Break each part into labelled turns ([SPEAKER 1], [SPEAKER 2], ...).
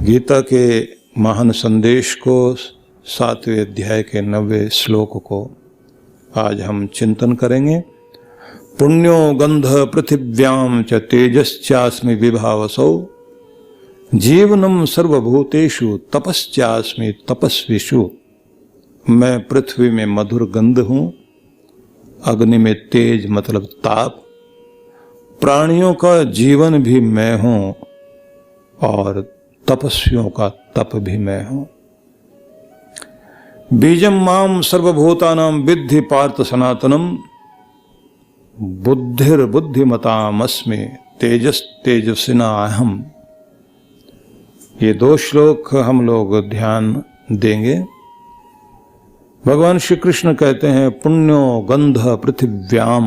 [SPEAKER 1] गीता के महान संदेश को 7वें अध्याय के 90वें श्लोक को आज हम चिंतन करेंगे। पुण्यो गंध पृथिव्याम च तेजश्चास्मि विभावसौ जीवनम सर्वभूतेषु तपश्चास्मि तपस्विषु। मैं पृथ्वी में मधुर गंध हूँ, अग्नि में तेज मतलब ताप, प्राणियों का जीवन भी मैं हूँ और तपस्वियों का तप भी मैं हूँ। बीजम माम सर्वभूतानां विद्धि पार्थ सनातनम बुद्धिर्बुद्धिमतामस्मि तेजस तेजस्विना अहम। ये 2 श्लोक हम लोग ध्यान देंगे। भगवान श्री कृष्ण कहते हैं पुण्यो गंध पृथिव्याम,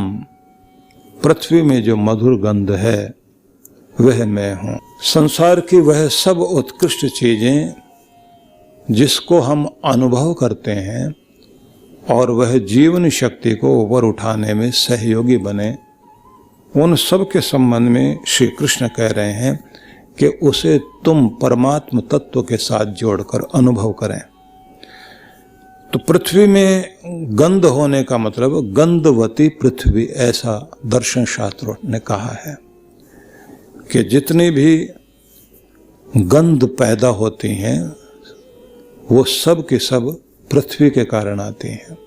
[SPEAKER 1] पृथ्वी में जो मधुर गंध है वह मैं हूँ। संसार की वह सब उत्कृष्ट चीजें जिसको हम अनुभव करते हैं और वह जीवन शक्ति को ऊपर उठाने में सहयोगी बने, उन सब के संबंध में श्री कृष्ण कह रहे हैं कि उसे तुम परमात्म तत्व के साथ जोड़कर अनुभव करें। तो पृथ्वी में गंध होने का मतलब गंधवती पृथ्वी, ऐसा दर्शन शास्त्रों ने कहा है कि जितनी भी गंध पैदा होती हैं वो सब के सब पृथ्वी के कारण आती हैं।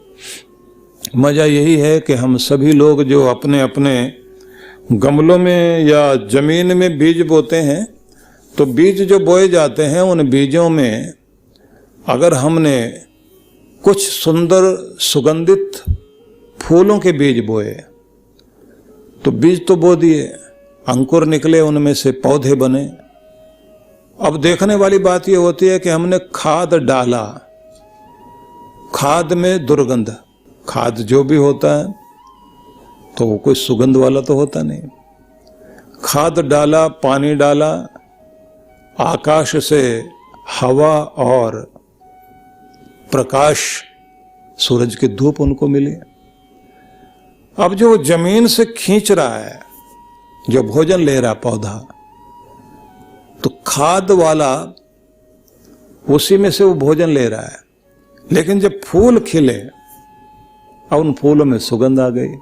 [SPEAKER 1] मजा यही है कि हम सभी लोग जो अपने अपने गमलों में या जमीन में बीज बोते हैं, तो बीज जो बोए जाते हैं उन बीजों में अगर हमने कुछ सुंदर सुगंधित फूलों के बीज बोए तो बीज तो बो दिए, अंकुर निकले, उनमें से पौधे बने। अब देखने वाली बात यह होती है कि हमने खाद डाला, खाद में दुर्गंध, खाद जो भी होता है तो वो कोई सुगंध वाला तो होता नहीं। खाद डाला, पानी डाला, आकाश से हवा और प्रकाश, सूरज की धूप उनको मिली। अब जो जमीन से खींच रहा है, जो भोजन ले रहा पौधा, तो खाद वाला उसी में से वो भोजन ले रहा है। लेकिन जब फूल खिले और उन फूलों में सुगंध आ गई,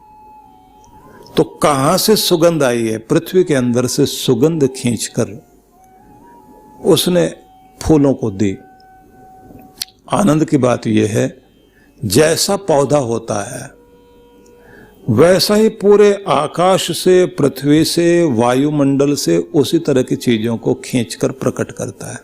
[SPEAKER 1] तो कहां से सुगंध आई है? पृथ्वी के अंदर से सुगंध खींचकर उसने फूलों को दी। आनंद की बात यह है, जैसा पौधा होता है वैसा ही पूरे आकाश से, पृथ्वी से, वायुमंडल से उसी तरह की चीजों को खींचकर प्रकट करता है।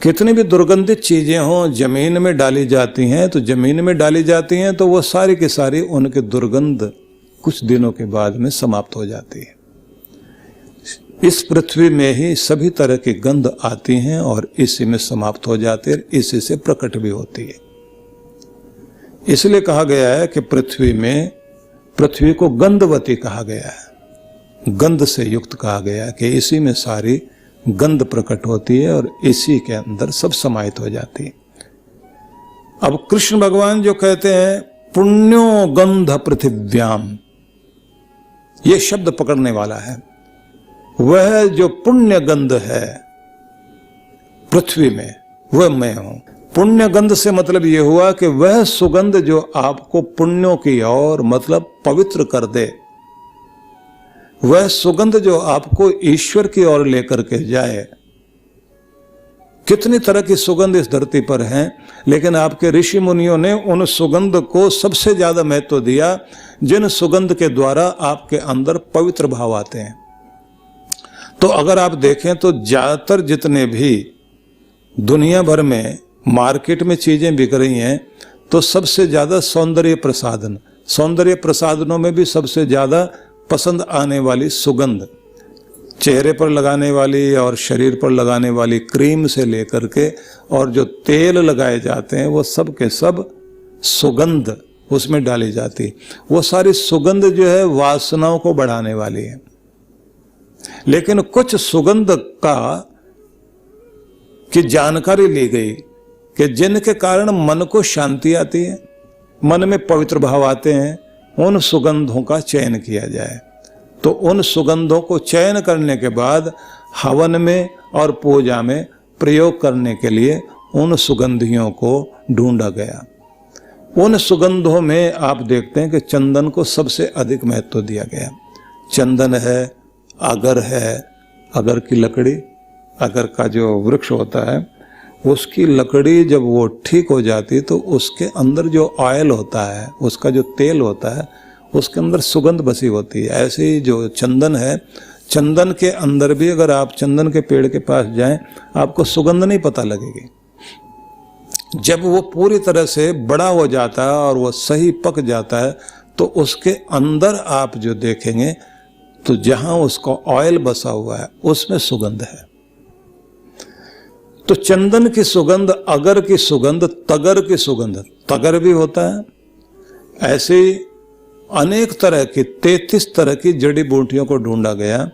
[SPEAKER 1] कितनी भी दुर्गंधित चीजें हों जमीन में डाली जाती हैं, तो जमीन में डाली जाती हैं तो वो सारी की सारी उनकी दुर्गंध कुछ दिनों के बाद में समाप्त हो जाती है। इस पृथ्वी में ही सभी तरह की गंध आती हैं और इसी में समाप्त हो जाती है, इसी से प्रकट भी होती है। इसलिए कहा गया है कि पृथ्वी को गंधवती कहा गया है, गंध से युक्त कहा गया है कि इसी में सारी गंध प्रकट होती है और इसी के अंदर सब समाहित हो जाती है। अब कृष्ण भगवान जो कहते हैं पुण्यो गंध पृथिव्याम, ये शब्द पकड़ने वाला है। वह जो पुण्य गंध है पृथ्वी में वह मैं हूं। पुण्य गंध से मतलब यह हुआ कि वह सुगंध जो आपको पुण्यों की ओर मतलब पवित्र कर दे, वह सुगंध जो आपको ईश्वर की ओर लेकर के जाए। कितनी तरह की सुगंध इस धरती पर हैं, लेकिन आपके ऋषि मुनियों ने उन सुगंध को सबसे ज्यादा महत्व दिया जिन सुगंध के द्वारा आपके अंदर पवित्र भाव आते हैं। तो अगर आप देखें तो ज्यादातर जितने भी दुनिया भर में मार्केट में चीजें बिक रही हैं, तो सबसे ज्यादा सौंदर्य प्रसाधनों में भी सबसे ज्यादा पसंद आने वाली सुगंध, चेहरे पर लगाने वाली और शरीर पर लगाने वाली क्रीम से लेकर के और जो तेल लगाए जाते हैं वो सब के सब सुगंध उसमें डाली जाती। वो सारी सुगंध जो है वासनाओं को बढ़ाने वाली है। लेकिन कुछ सुगंध की जानकारी ली गई कि जिनके कारण मन को शांति आती है, मन में पवित्र भाव आते हैं, उन सुगंधों का चयन किया जाए। तो उन सुगंधों को चयन करने के बाद हवन में और पूजा में प्रयोग करने के लिए उन सुगंधियों को ढूंढा गया। उन सुगंधों में आप देखते हैं कि चंदन को सबसे अधिक महत्व दिया गया। चंदन है, अगर है, अगर की लकड़ी, अगर का जो वृक्ष होता है उसकी लकड़ी जब वो ठीक हो जाती तो उसके अंदर जो ऑयल होता है, उसका जो तेल होता है, उसके अंदर सुगंध बसी होती है। ऐसे ही जो चंदन है, चंदन के अंदर भी अगर आप चंदन के पेड़ के पास जाएं आपको सुगंध नहीं पता लगेगी। जब वो पूरी तरह से बड़ा हो जाता है और वो सही पक जाता है तो उसके अंदर आप जो देखेंगे तो जहां उसका ऑयल बसा हुआ है उसमें सुगंध है। तो चंदन की सुगंध, अगर की सुगंध, तगर की सुगंध, तगर भी होता है। ऐसे अनेक तरह की 33 तरह की जड़ी बूटियों को ढूंढा गया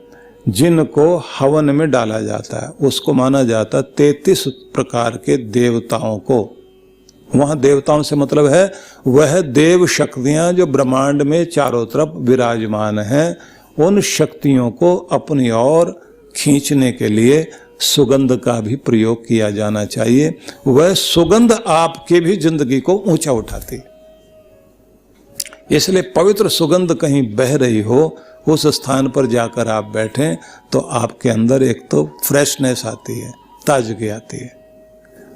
[SPEAKER 1] जिनको हवन में डाला जाता है। उसको माना जाता है 33 प्रकार के देवताओं को। वहां देवताओं से मतलब है वह देव शक्तियां जो ब्रह्मांड में चारों तरफ विराजमान हैं, उन शक्तियों को अपनी ओर खींचने के लिए सुगंध का भी प्रयोग किया जाना चाहिए। वह सुगंध आपके भी जिंदगी को ऊंचा उठाती है। इसलिए पवित्र सुगंध कहीं बह रही हो, उस स्थान पर जाकर आप बैठें तो आपके अंदर एक तो फ्रेशनेस आती है, ताजगी आती है।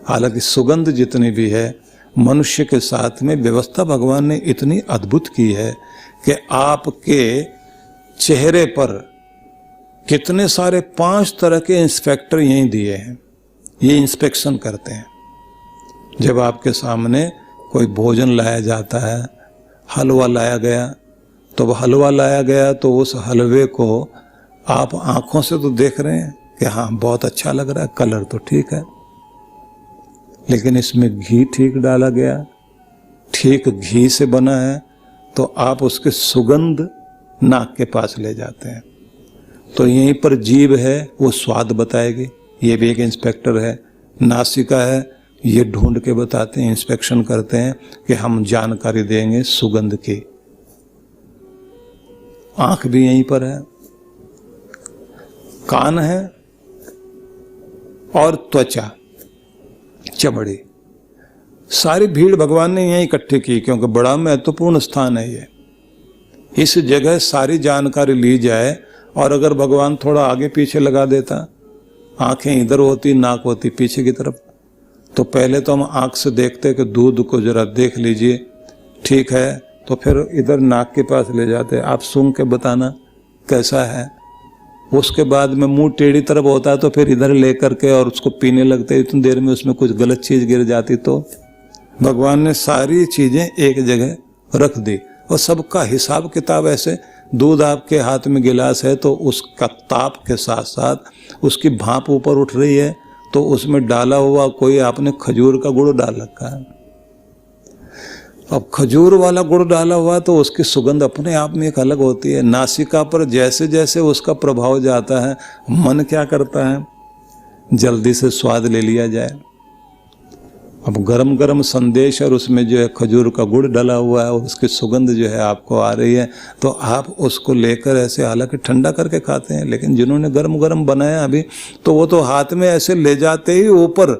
[SPEAKER 1] हालांकि सुगंध जितनी भी है, मनुष्य के साथ में व्यवस्था भगवान ने इतनी अद्भुत की है कि आपके चेहरे पर कितने सारे 5 तरह के इंस्पेक्टर यहीं दिए हैं। ये इंस्पेक्शन करते हैं। जब आपके सामने कोई भोजन लाया जाता है, हलवा लाया गया, तो वह हलवा लाया गया तो उस हलवे को आप आंखों से तो देख रहे हैं कि हाँ बहुत अच्छा लग रहा है, कलर तो ठीक है, लेकिन इसमें घी ठीक डाला गया, ठीक घी से बना है, तो आप उसके सुगंध नाक के पास ले जाते हैं। तो यहीं पर जीभ है, वो स्वाद बताएगी, ये भी एक इंस्पेक्टर है। नासिका है, ये ढूंढ के बताते हैं, इंस्पेक्शन करते हैं कि हम जानकारी देंगे सुगंध की। आंख भी यहीं पर है, कान है और त्वचा, चमड़ी, सारी भीड़ भगवान ने यहीं इकट्ठी की क्योंकि बड़ा महत्वपूर्ण स्थान है ये। इस जगह सारी जानकारी ली जाए और अगर भगवान थोड़ा आगे पीछे लगा देता, आंखें इधर होती, नाक होती पीछे की तरफ, तो पहले तो हम आंख से देखते कि दूध को जरा देख लीजिए, ठीक है, तो फिर इधर नाक के पास ले जाते, आप सूंघ के बताना कैसा है। उसके बाद में मुंह टेढ़ी तरफ होता है तो फिर इधर लेकर के और उसको पीने लगते, इतनी देर में उसमें कुछ गलत चीज गिर जाती। तो भगवान ने सारी चीजें एक जगह रख दी और सबका हिसाब किताब ऐसे। दूध आपके हाथ में गिलास है तो उसका ताप के साथ साथ उसकी भाप ऊपर उठ रही है, तो उसमें डाला हुआ कोई आपने खजूर का गुड़ डाल रखा है। अब खजूर वाला गुड़ डाला हुआ तो उसकी सुगंध अपने आप में एक अलग होती है। नासिका पर जैसे जैसे उसका प्रभाव जाता है, मन क्या करता है, जल्दी से स्वाद ले लिया जाए। अब गरम गरम संदेश और उसमें जो है खजूर का गुड़ डला हुआ है और उसकी सुगंध जो है आपको आ रही है, तो आप उसको लेकर ऐसे, हालांकि ठंडा करके खाते हैं, लेकिन जिन्होंने गरम गरम बनाया अभी, तो वो तो हाथ में ऐसे ले जाते ही ऊपर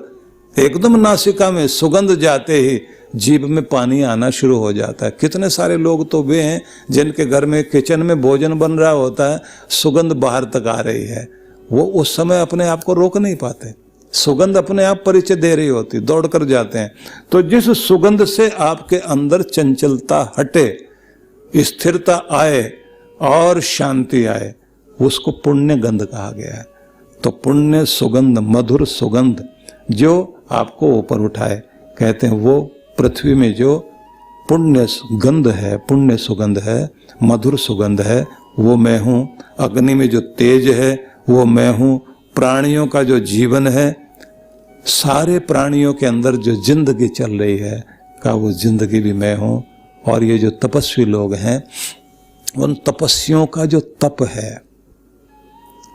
[SPEAKER 1] एकदम नासिका में सुगंध जाते ही जीभ में पानी आना शुरू हो जाता है। कितने सारे लोग तो वे हैं जिनके घर में किचन में भोजन बन रहा होता है, सुगंध बाहर तक आ रही है, वो उस समय अपने आप को रोक नहीं पाते, सुगंध अपने आप परिचय दे रही होती, दौड़ कर जाते हैं। तो जिस सुगंध से आपके अंदर चंचलता हटे, स्थिरता आए और शांति आए, उसको पुण्य गंध कहा गया है। तो पुण्य सुगंध, मधुर सुगंध जो आपको ऊपर उठाए, कहते हैं वो पृथ्वी में जो पुण्य गंध है, पुण्य सुगंध है, मधुर सुगंध है, वो मैं हूँ। अग्नि में जो तेज है वो मैं हूँ। प्राणियों का जो जीवन है, सारे प्राणियों के अंदर जो जिंदगी चल रही है का वो जिंदगी भी मैं हूँ। और ये जो तपस्वी लोग हैं, उन तपस्वियों का जो तप है,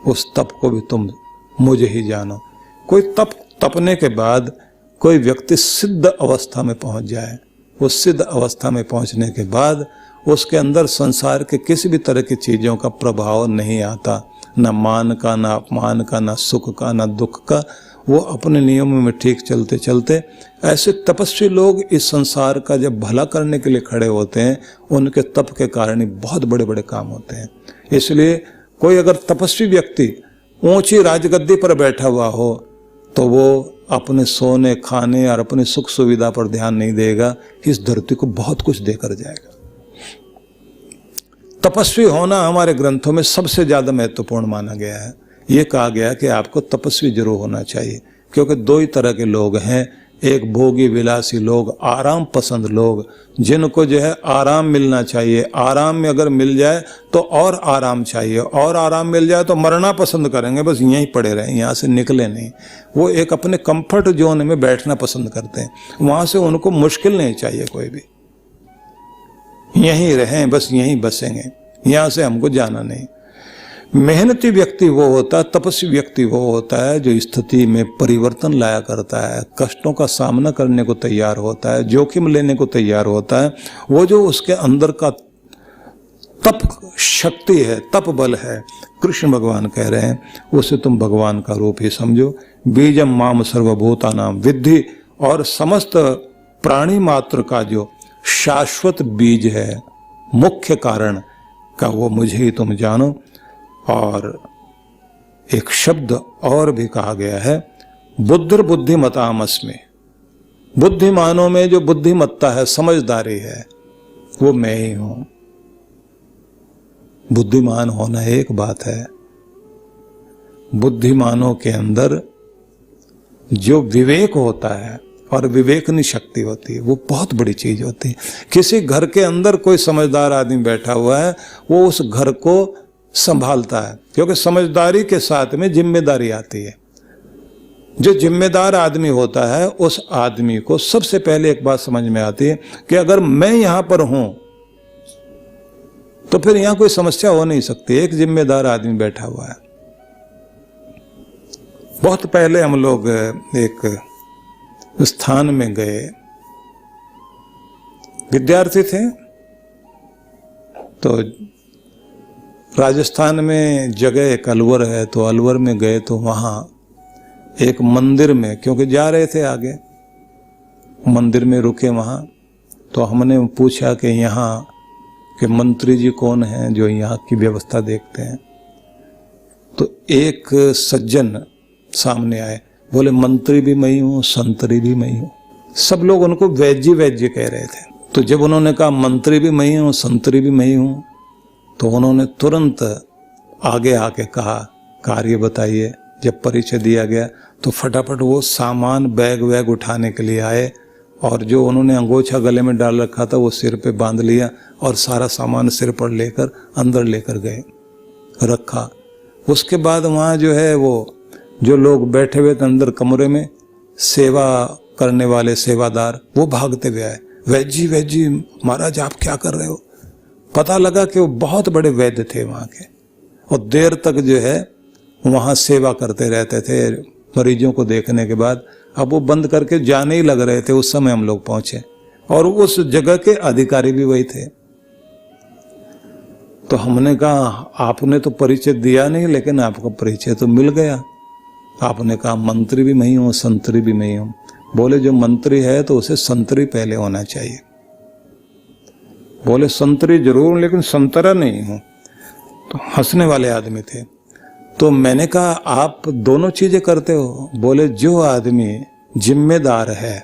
[SPEAKER 1] उस तप को भी तुम मुझे ही जानो। कोई तपने के बाद कोई व्यक्ति सिद्ध अवस्था में पहुंच जाए, उस सिद्ध अवस्था में पहुंचने के बाद उसके अंदर संसार के किसी भी तरह की चीजों का प्रभाव नहीं आता, ना मान का, ना अपमान का, ना सुख का, ना दुख का। वो अपने नियमों में ठीक चलते चलते, ऐसे तपस्वी लोग इस संसार का जब भला करने के लिए खड़े होते हैं, उनके तप के कारण ही बहुत बड़े बड़े काम होते हैं। इसलिए कोई अगर तपस्वी व्यक्ति ऊंची राजगद्दी पर बैठा हुआ हो तो वो अपने सोने खाने और अपनी सुख सुविधा पर ध्यान नहीं देगा, इस धरती को बहुत कुछ देकर जाएगा। तपस्वी होना हमारे ग्रंथों में सबसे ज्यादा महत्वपूर्ण माना गया है। ये कहा गया कि आपको तपस्वी जरूर होना चाहिए, क्योंकि दो ही तरह के लोग हैं, एक भोगी विलासी लोग, आराम पसंद लोग, जिनको जो है आराम मिलना चाहिए। आराम में अगर मिल जाए तो और आराम चाहिए, और आराम मिल जाए तो मरना पसंद करेंगे, बस यहीं पड़े रहें, यहाँ से निकले नहीं। वो एक अपने कंफर्ट जोन में बैठना पसंद करते हैं, वहाँ से उनको मुश्किल नहीं चाहिए कोई भी, यहीं रहें, बस यहीं बसेंगे, यहाँ से हमको जाना नहीं। मेहनती व्यक्ति वो होता है, तपस्वी व्यक्ति वो होता है जो स्थिति में परिवर्तन लाया करता है, कष्टों का सामना करने को तैयार होता है, जोखिम लेने को तैयार होता है। वो जो उसके अंदर का तप शक्ति है, तप बल है, कृष्ण भगवान कह रहे हैं, उसे तुम भगवान का रूप ही समझो। बीजम माम सर्वभूतानाम विद्धि, और समस्त प्राणी मात्र का जो शाश्वत बीज है, मुख्य कारण का, वो मुझे ही तुम जानो। और एक शब्द और भी कहा गया है, बुद्धिर बुद्धिमतामस्मि। बुद्धिमानों में जो बुद्धिमत्ता है, समझदारी है, वो मैं ही हूं। बुद्धिमान होना एक बात है, बुद्धिमानों के अंदर जो विवेक होता है और विवेकनी शक्ति होती है, वो बहुत बड़ी चीज होती है। किसी घर के अंदर कोई समझदार आदमी बैठा हुआ है, वो उस घर को संभालता है, क्योंकि समझदारी के साथ में जिम्मेदारी आती है। जो जिम्मेदार आदमी होता है, उस आदमी को सबसे पहले एक बात समझ में आती है कि अगर मैं यहां पर हूं तो फिर यहां कोई समस्या हो नहीं सकती। एक जिम्मेदार आदमी बैठा हुआ है। बहुत पहले हम लोग एक स्थान में गए, विद्यार्थी थे, तो राजस्थान में जगह एक अलवर है, तो अलवर में गए तो वहाँ एक मंदिर में, क्योंकि जा रहे थे आगे, मंदिर में रुके वहाँ। तो हमने पूछा कि यहाँ के मंत्री जी कौन हैं जो यहाँ की व्यवस्था देखते हैं। तो एक सज्जन सामने आए, बोले मंत्री भी मैं ही हूँ, संतरी भी मैं ही हूँ। सब लोग उनको वैज्य वैज्य कह रहे थे। तो जब उन्होंने कहा मंत्री भी मैं ही हूँ, संतरी भी मैं ही हूँ, तो उन्होंने तुरंत आगे आके कहा कार्य बताइए। जब परिचय दिया गया तो फटाफट वो सामान बैग वैग उठाने के लिए आए, और जो उन्होंने अंगोछा गले में डाल रखा था वो सिर पे बांध लिया, और सारा सामान सिर पर लेकर अंदर लेकर गए, रखा। उसके बाद वहाँ जो है वो जो लोग बैठे हुए थे अंदर कमरे में, सेवा करने वाले सेवादार, वो भागते हुए आए, वैद्य वैद्य महाराज आप क्या कर रहे हो। पता लगा कि वो बहुत बड़े वैद्य थे वहाँ के, और देर तक जो है वहाँ सेवा करते रहते थे मरीजों को देखने के बाद। अब वो बंद करके जाने ही लग रहे थे, उस समय हम लोग पहुंचे, और उस जगह के अधिकारी भी वही थे। तो हमने कहा आपने तो परिचय दिया नहीं, लेकिन आपका परिचय तो मिल गया। आपने कहा मंत्री भी मैं ही हूँ, संतरी भी मैं ही हूँ। बोले जो मंत्री है तो उसे संतरी पहले होना चाहिए। बोले संतरी जरूर, लेकिन संतरा नहीं हूं। तो हंसने वाले आदमी थे। तो मैंने कहा आप दोनों चीजें करते हो। बोले जो आदमी जिम्मेदार है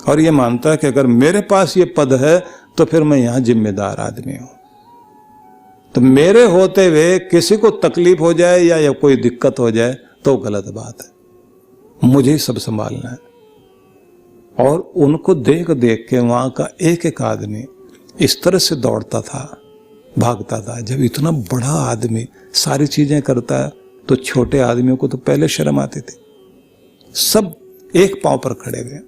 [SPEAKER 1] और ये मानता है कि अगर मेरे पास ये पद है तो फिर मैं यहां जिम्मेदार आदमी हूं, तो मेरे होते हुए किसी को तकलीफ हो जाए या कोई दिक्कत हो जाए तो गलत बात है, मुझे ही सब संभालना है। और उनको देख देख के वहां का एक एक आदमी इस तरह से दौड़ता था, भागता था। जब इतना बड़ा आदमी सारी चीजें करता है तो छोटे आदमियों को तो पहले शर्म आती थी। सब एक पांव पर खड़े हुए,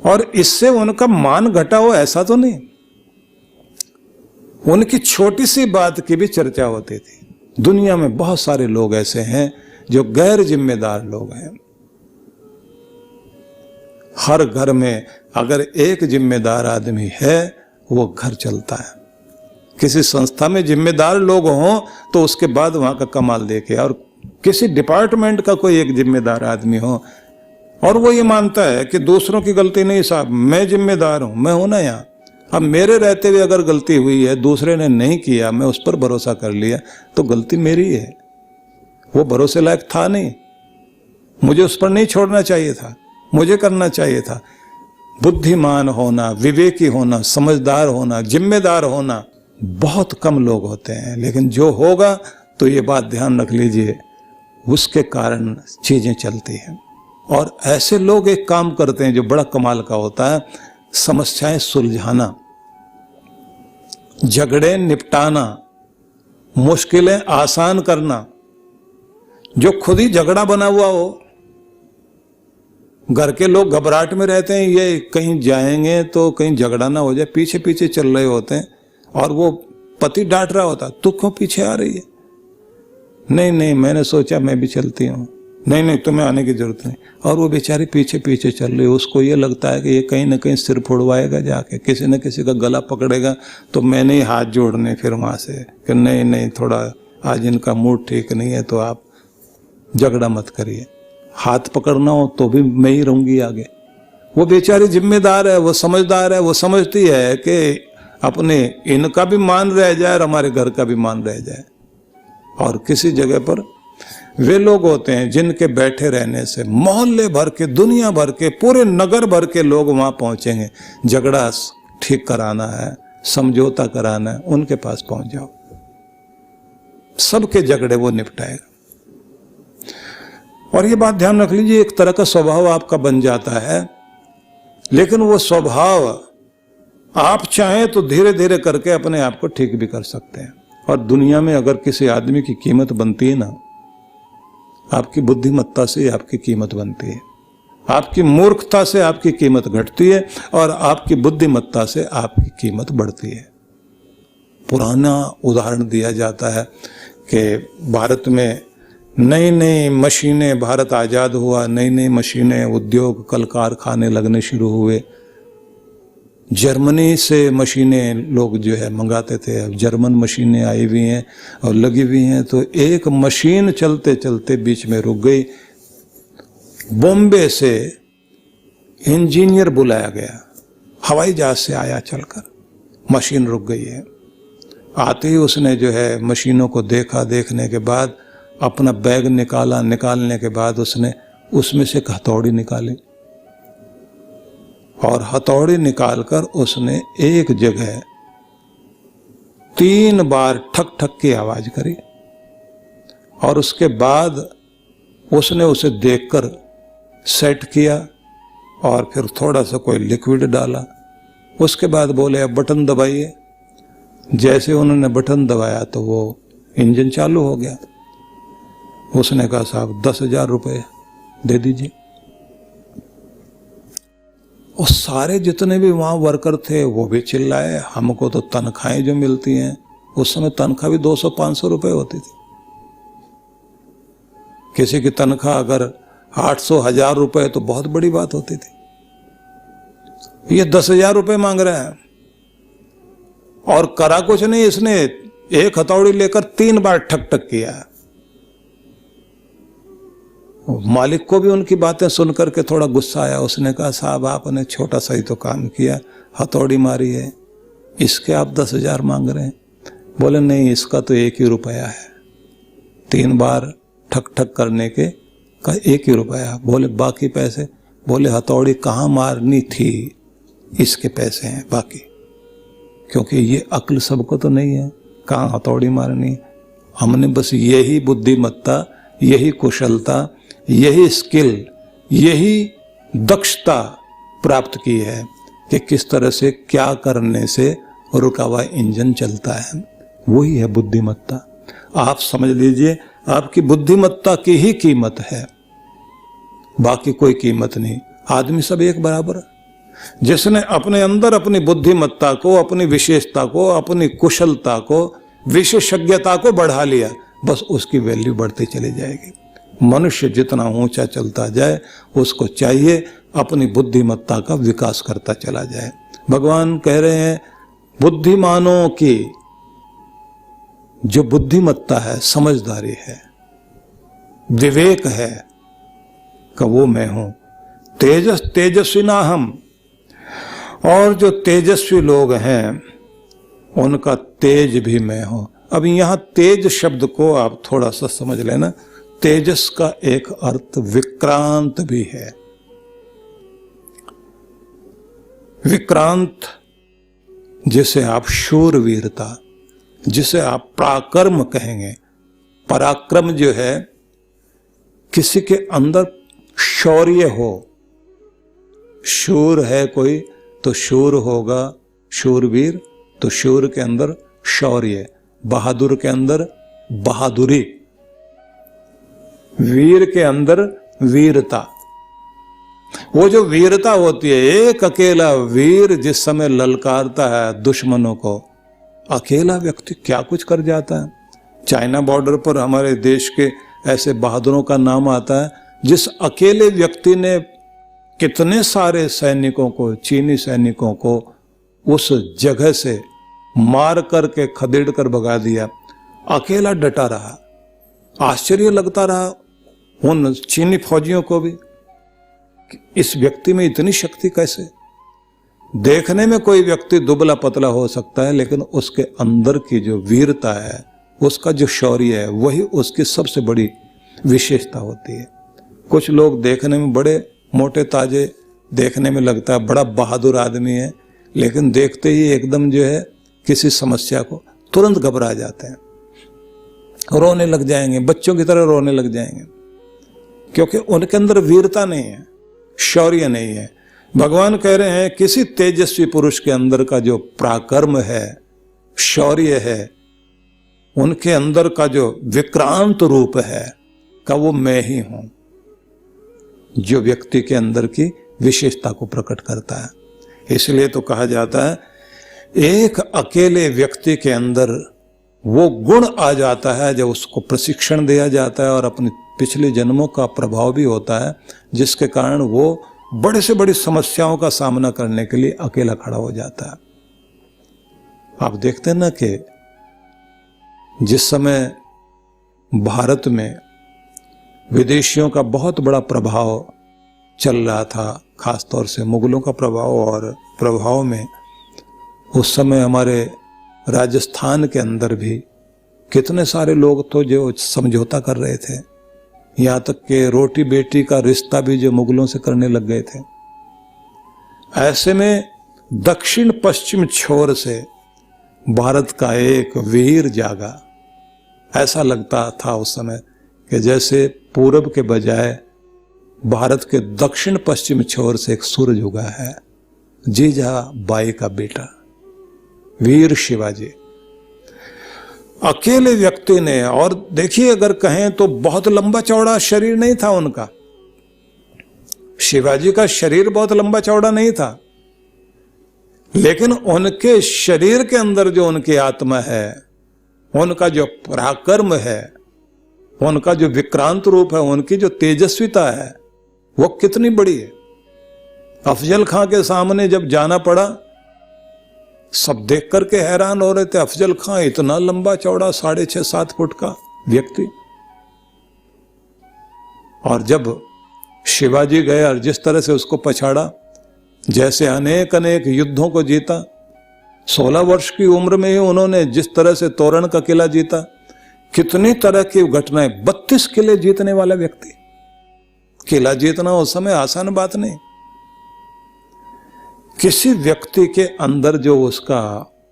[SPEAKER 1] और इससे उनका मान घटा हो ऐसा तो नहीं, उनकी छोटी सी बात की भी चर्चा होती थी। दुनिया में बहुत सारे लोग ऐसे हैं जो गैर जिम्मेदार लोग हैं। हर घर में अगर एक जिम्मेदार आदमी है वो घर चलता है, किसी संस्था में जिम्मेदार लोग हों तो उसके बाद वहां का कमाल देखे, और किसी डिपार्टमेंट का कोई एक जिम्मेदार आदमी हो और वो ये मानता है कि दूसरों की गलती नहीं साहब, मैं जिम्मेदार हूं, मैं हूं ना यहाँ, अब मेरे रहते हुए अगर गलती हुई है, दूसरे ने नहीं किया, मैं उस पर भरोसा कर लिया, तो गलती मेरी है, वो भरोसे लायक था नहीं, मुझे उस पर नहीं छोड़ना चाहिए था, मुझे करना चाहिए था। बुद्धिमान होना, विवेकी होना, समझदार होना, जिम्मेदार होना बहुत कम लोग होते हैं, लेकिन जो होगा तो ये बात ध्यान रख लीजिए, उसके कारण चीजें चलती हैं। और ऐसे लोग एक काम करते हैं जो बड़ा कमाल का होता है, समस्याएं सुलझाना, झगड़े निपटाना, मुश्किलें आसान करना। जो खुद ही झगड़ा बना हुआ हो, घर के लोग घबराहट में रहते हैं, ये कहीं जाएंगे तो कहीं झगड़ा ना हो जाए, पीछे पीछे चल रहे होते हैं, और वो पति डांट रहा होता, तू क्यों पीछे आ रही है, नहीं नहीं मैंने सोचा मैं भी चलती हूँ, नहीं नहीं तुम्हें आने की जरूरत नहीं, और वो बेचारी पीछे पीछे चल रही है। उसको ये लगता है कि ये कहीं ना कहीं सिर फोड़वाएगा, जाके किसी न किसी का गला पकड़ेगा, तो मैंने ही हाथ जोड़ने फिर वहां से कि नहीं नहीं थोड़ा आज इनका मूड ठीक नहीं है, तो आप झगड़ा मत करिए, हाथ पकड़ना हो तो भी मैं ही रहूंगी आगे। वो बेचारी जिम्मेदार है, वो समझदार है, वो समझती है कि अपने इनका भी मान रह जाए और हमारे घर का भी मान रह जाए। और किसी जगह पर वे लोग होते हैं जिनके बैठे रहने से मोहल्ले भर के, दुनिया भर के, पूरे नगर भर के लोग वहां पहुंचेंगे। झगड़ा ठीक कराना है, समझौता कराना है, उनके पास पहुंच जाओ, सबके झगड़े वो निपटाएगा। और ये बात ध्यान रख लीजिए, एक तरह का स्वभाव आपका बन जाता है, लेकिन वो स्वभाव आप चाहें तो धीरे धीरे करके अपने आप को ठीक भी कर सकते हैं। और दुनिया में अगर किसी आदमी की कीमत बनती है ना, आपकी बुद्धिमत्ता से आपकी कीमत बनती है, आपकी मूर्खता से आपकी कीमत घटती है, और आपकी बुद्धिमत्ता से आपकी कीमत बढ़ती है। पुराना उदाहरण दिया जाता है कि भारत में नई नई मशीनें, भारत आज़ाद हुआ, नई नई मशीनें, उद्योग, कल कारखाने लगने शुरू हुए। जर्मनी से मशीनें लोग जो है मंगाते थे, अब जर्मन मशीनें आई हुई हैं और लगी हुई हैं। तो एक मशीन चलते चलते बीच में रुक गई। बॉम्बे से इंजीनियर बुलाया गया, हवाई जहाज से आया चलकर, मशीन रुक गई है। आते ही उसने जो है मशीनों को देखा, देखने के बाद अपना बैग निकाला, निकालने के बाद उसने उसमें से एक हथौड़ी निकाली, और हथौड़ी निकालकर उसने एक जगह 3 बार ठक ठक की आवाज करी, और उसके बाद उसने उसे देखकर सेट किया और फिर थोड़ा सा कोई लिक्विड डाला। उसके बाद बोले अब बटन दबाइए। जैसे उन्होंने बटन दबाया तो वो इंजन चालू हो गया। उसने कहा साहब 10,000 रुपये दे दीजिए। और सारे जितने भी वहां वर्कर थे वो भी चिल्लाए, हमको तो तनख्वाहें जो मिलती हैं, उस समय तनख्वाह भी 200-500 रुपये होती थी। किसी की तनख्वाह अगर 800-1000 रुपये तो बहुत बड़ी बात होती थी। ये 10,000 रुपये मांग रहे हैं, और करा कुछ नहीं, इसने एक हथौड़ी लेकर 3 बार ठक ठक किया। मालिक को भी उनकी बातें सुनकर के थोड़ा गुस्सा आया। उसने कहा साहब आपने छोटा सा ही तो काम किया, हथौड़ी मारी है, इसके आप 10,000 मांग रहे हैं। बोले नहीं, इसका तो 1 ही रुपया है, 3 बार ठक ठक करने के का 1 ही रुपया। बोले बाकी पैसे? बोले हथौड़ी कहाँ मारनी थी इसके पैसे हैं बाकी, क्योंकि ये अक्ल सबको तो नहीं है, कहाँ हथौड़ी मारनी। हमने बस यही बुद्धिमत्ता, यही कुशलता, यही स्किल, यही दक्षता प्राप्त की है कि किस तरह से क्या करने से रुका हुआ इंजन चलता है। वही है बुद्धिमत्ता। आप समझ लीजिए आपकी बुद्धिमत्ता की ही कीमत है, बाकी कोई कीमत नहीं। आदमी सब एक बराबर है। जिसने अपने अंदर अपनी बुद्धिमत्ता को, अपनी विशेषता को, अपनी कुशलता को, विशेषज्ञता को बढ़ा लिया, बस उसकी वैल्यू बढ़ती चली जाएगी। मनुष्य जितना ऊंचा चलता जाए उसको चाहिए अपनी बुद्धिमत्ता का विकास करता चला जाए। भगवान कह रहे हैं बुद्धिमानों की जो बुद्धिमत्ता है, समझदारी है, विवेक है का वो मैं हूं। तेजस्विना हम, और जो तेजस्वी लोग हैं उनका तेज भी मैं हूं। अब यहां तेज शब्द को आप थोड़ा सा समझ लेना। तेजस का एक अर्थ विक्रांत भी है। विक्रांत जिसे आप शूरवीरता, जिसे आप पराक्रम कहेंगे। पराक्रम जो है किसी के अंदर शौर्य हो। शूर है कोई तो शूर होगा शूरवीर, तो शूर के अंदर शौर्य, बहादुर के अंदर बहादुरी, वीर के अंदर वीरता। वो जो वीरता होती है, एक अकेला वीर जिस समय ललकारता है दुश्मनों को, अकेला व्यक्ति क्या कुछ कर जाता है। चाइना बॉर्डर पर हमारे देश के ऐसे बहादुरों का नाम आता है, जिस अकेले व्यक्ति ने कितने सारे सैनिकों को, चीनी सैनिकों को उस जगह से मार करके खदेड़ कर भगा दिया। अकेला डटा रहा। आश्चर्य लगता रहा उन चीनी फौजियों को भी, इस व्यक्ति में इतनी शक्ति कैसे। देखने में कोई व्यक्ति दुबला पतला हो सकता है, लेकिन उसके अंदर की जो वीरता है, उसका जो शौर्य है, वही उसकी सबसे बड़ी विशेषता होती है। कुछ लोग देखने में बड़े मोटे ताजे, देखने में लगता है बड़ा बहादुर आदमी है, लेकिन देखते ही एकदम जो है किसी समस्या को तुरंत घबरा जाते हैं, रोने लग जाएंगे, बच्चों की तरह रोने लग जाएंगे, क्योंकि उनके अंदर वीरता नहीं है, शौर्य नहीं है। भगवान कह रहे हैं किसी तेजस्वी पुरुष के अंदर का जो पराक्रम है, शौर्य है, उनके अंदर का जो विक्रांत रूप है का वो मैं ही हूं, जो व्यक्ति के अंदर की विशेषता को प्रकट करता है। इसलिए तो कहा जाता है एक अकेले व्यक्ति के अंदर वो गुण आ जाता है जब उसको प्रशिक्षण दिया जाता है और अपने पिछले जन्मों का प्रभाव भी होता है, जिसके कारण वो बड़े से बड़ी समस्याओं का सामना करने के लिए अकेला खड़ा हो जाता है। आप देखते हैं ना कि जिस समय भारत में विदेशियों का बहुत बड़ा प्रभाव चल रहा था, खासतौर से मुगलों का प्रभाव, और प्रभाव में उस समय हमारे राजस्थान के अंदर भी कितने सारे लोग तो जो समझौता कर रहे थे, यहाँ तक कि रोटी बेटी का रिश्ता भी जो मुगलों से करने लग गए थे। ऐसे में दक्षिण पश्चिम छोर से भारत का एक वीर जागा। ऐसा लगता था उस समय कि जैसे पूरब के बजाय भारत के दक्षिण पश्चिम छोर से एक सूरज उगा है। जीजा बाई का बेटा वीर शिवाजी, अकेले व्यक्ति ने, और देखिए अगर कहें तो बहुत लंबा चौड़ा शरीर नहीं था उनका। शिवाजी का शरीर बहुत लंबा चौड़ा नहीं था, लेकिन उनके शरीर के अंदर जो उनकी आत्मा है, उनका जो पराक्रम है, उनका जो विक्रांत रूप है, उनकी जो तेजस्विता है, वो कितनी बड़ी है। अफजल खां के सामने जब जाना पड़ा, सब देख करके हैरान हो रहे थे। अफजल खां इतना लंबा चौड़ा 6.5-7 फुट का व्यक्ति, और जब शिवाजी गए और जिस तरह से उसको पछाड़ा, जैसे अनेक अनेक युद्धों को जीता, 16 वर्ष की उम्र में ही उन्होंने जिस तरह से तोरण का किला जीता, कितनी तरह की घटनाएं, 32 किले जीतने वाला व्यक्ति। किला जीतना उस समय आसान बात नहीं। किसी व्यक्ति के अंदर जो उसका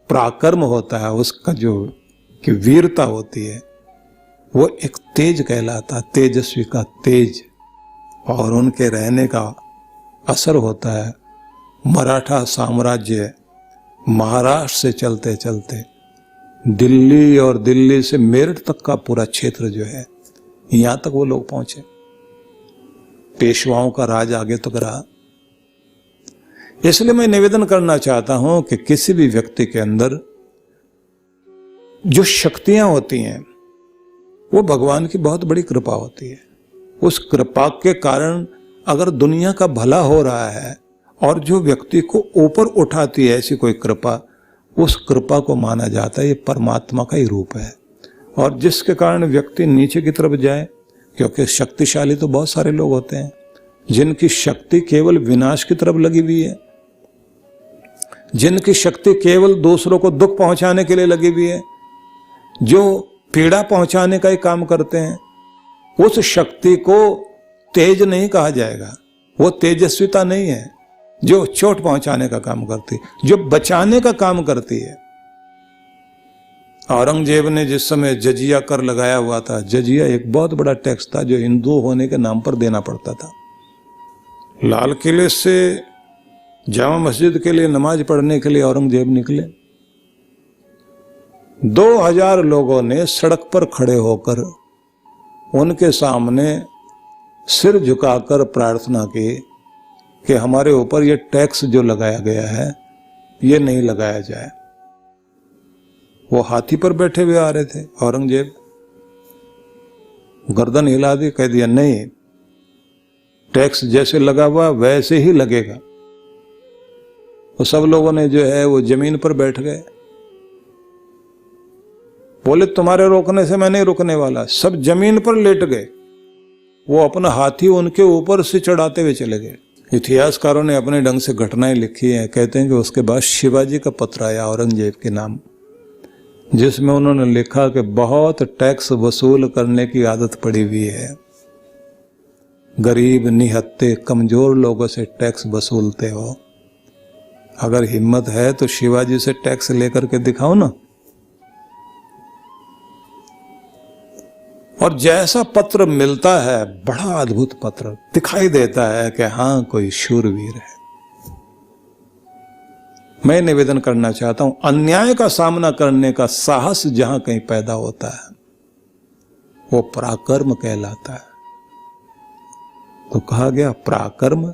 [SPEAKER 1] पराक्रम होता है, उसका जो कि वीरता होती है, वो एक तेज कहलाता, तेजस्वी का तेज, और उनके रहने का असर होता है। मराठा साम्राज्य महाराष्ट्र से चलते चलते दिल्ली, और दिल्ली से मेरठ तक का पूरा क्षेत्र जो है, यहां तक वो लोग पहुंचे। पेशवाओं का राज आगे तक रहा। इसलिए मैं निवेदन करना चाहता हूं कि किसी भी व्यक्ति के अंदर जो शक्तियां होती हैं, वो भगवान की बहुत बड़ी कृपा होती है। उस कृपा के कारण अगर दुनिया का भला हो रहा है, और जो व्यक्ति को ऊपर उठाती है ऐसी कोई कृपा, उस कृपा को माना जाता है ये परमात्मा का ही रूप है। और जिसके कारण व्यक्ति नीचे की तरफ जाए। क्योंकि शक्तिशाली तो बहुत सारे लोग होते हैं जिनकी शक्ति केवल विनाश की तरफ लगी हुई है, जिनकी शक्ति केवल दूसरों को दुख पहुंचाने के लिए लगी हुई है, जो पीड़ा पहुंचाने का ही काम करते हैं। उस शक्ति को तेज नहीं कहा जाएगा, वो तेजस्विता नहीं है जो चोट पहुंचाने का काम करती, जो बचाने का काम करती है। औरंगजेब ने जिस समय जजिया कर लगाया हुआ था, जजिया एक बहुत बड़ा टैक्स था जो हिंदू होने के नाम पर देना पड़ता था। लाल किले से जामा मस्जिद के लिए नमाज पढ़ने के लिए औरंगजेब निकले। 2000 लोगों ने सड़क पर खड़े होकर उनके सामने सिर झुकाकर प्रार्थना की कि हमारे ऊपर ये टैक्स जो लगाया गया है ये नहीं लगाया जाए। वो हाथी पर बैठे हुए आ रहे थे, औरंगजेब गर्दन हिला दी, कह दिया नहीं, टैक्स जैसे लगा हुआ वैसे ही लगेगा। तो सब लोगों ने जो है वो जमीन पर बैठ गए। बोले तुम्हारे रोकने से मैं नहीं रुकने वाला। सब जमीन पर लेट गए। वो अपना हाथी उनके ऊपर से चढ़ाते हुए चले गए। इतिहासकारों ने अपने ढंग से घटनाएं लिखी हैं। कहते हैं कि उसके बाद शिवाजी का पत्र आया औरंगजेब के नाम, जिसमें उन्होंने लिखा कि बहुत टैक्स वसूल करने की आदत पड़ी हुई है, गरीब निहत्ते कमजोर लोगों से टैक्स वसूलते हो, अगर हिम्मत है तो शिवाजी से टैक्स लेकर के दिखाओ ना। और जैसा पत्र मिलता है, बड़ा अद्भुत पत्र दिखाई देता है कि हाँ कोई शूरवीर है। मैं निवेदन करना चाहता हूं, अन्याय का सामना करने का साहस जहां कहीं पैदा होता है वो पराक्रम कहलाता है। तो कहा गया पराक्रम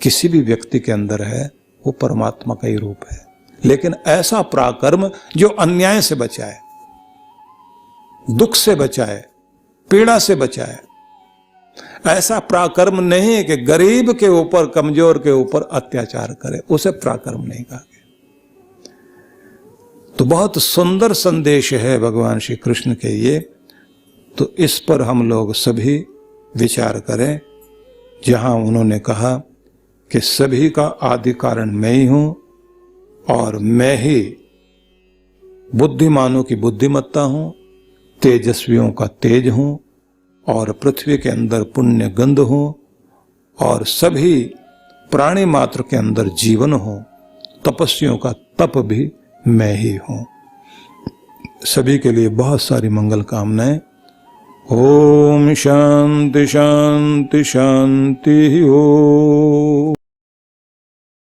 [SPEAKER 1] किसी भी व्यक्ति के अंदर है, वो परमात्मा का ही रूप है। लेकिन ऐसा पराक्रम जो अन्याय से बचाए, दुख से बचाए, पीड़ा से बचाए, ऐसा पराक्रम नहीं कि गरीब के ऊपर, कमजोर के ऊपर अत्याचार करे, उसे पराक्रम नहीं कहा गया। तो बहुत सुंदर संदेश है भगवान श्री कृष्ण के ये। तो इस पर हम लोग सभी विचार करें, जहां उन्होंने कहा कि सभी का आदि कारण मैं ही हूं और मैं ही बुद्धिमानों की बुद्धिमत्ता हूं, तेजस्वियों का तेज हूं और पृथ्वी के अंदर पुण्य गंध हूं और सभी प्राणी मात्र के अंदर जीवन हो, तपस्वियों का तप भी मैं ही हूं। सभी के लिए बहुत सारी मंगल कामनाएं। ओम शांति शांति शांति। ओम।